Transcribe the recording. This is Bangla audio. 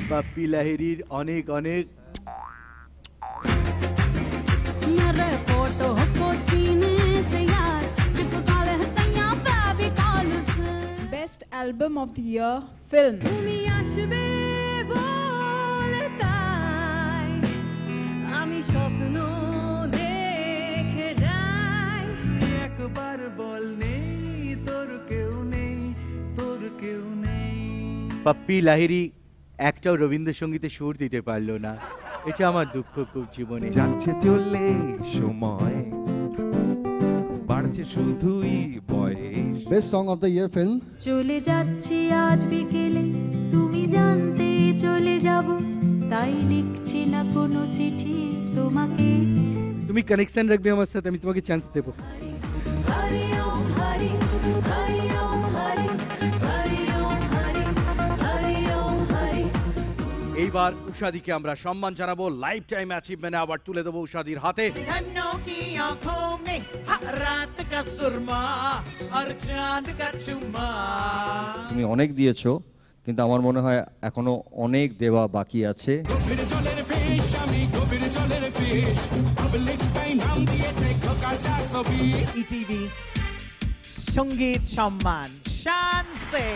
पप्पी लाहिरीर अनेक अनेक मेरे फोटो को सीने से यार चिपका ले तैया फेविकॉल से Best Album of the Year Film. তুমি আসবে বলে তাই আমি স্বপ্ন দেখে যাই একবার বল নেই তোর কেউ নেই তোর কেউ নেই पप्पी लाहिरी একটাও রবীন্দ্রসঙ্গীতে সুর দিতে পারলো না এটা আমার দুঃখ খুব জীবনে যাচ্ছে চলে সময় বাড়ছে শুধুই বয়স Best Song of the Year Film. চলে যাচ্ছি আজ বিকেলে তুমি জানতে চলে যাব তাই লিখছি না কোনো চিঠি তোমাকে তুমি কানেকশন রাখবে আমার সাথে আমি তোমাকে চান্স দেব হরি ওম হরি হরি ওম হরি হরি ওম হরি হরি ওম হরি এইবার উষাদিকে আমরা সম্মান জানাবো লাইফ টাইম অ্যাচিভমেন্ট অ্যাওয়ার্ড তুলে দেবো উষাদির হাতে धन्यों की आंखों में रात का सुरमा और चांद का चुम्मा তুমি অনেক দিয়েছো কিন্তু আমার মনে হয় এখনো অনেক দেওয়া বাকি আছে গভীর জলের ফিশ আমি গভীর জলের ফিশ পাবলিক টাইম নাম দিয়েছে খোকা 420 ইটিভি সঙ্গীত সম্মান শান সে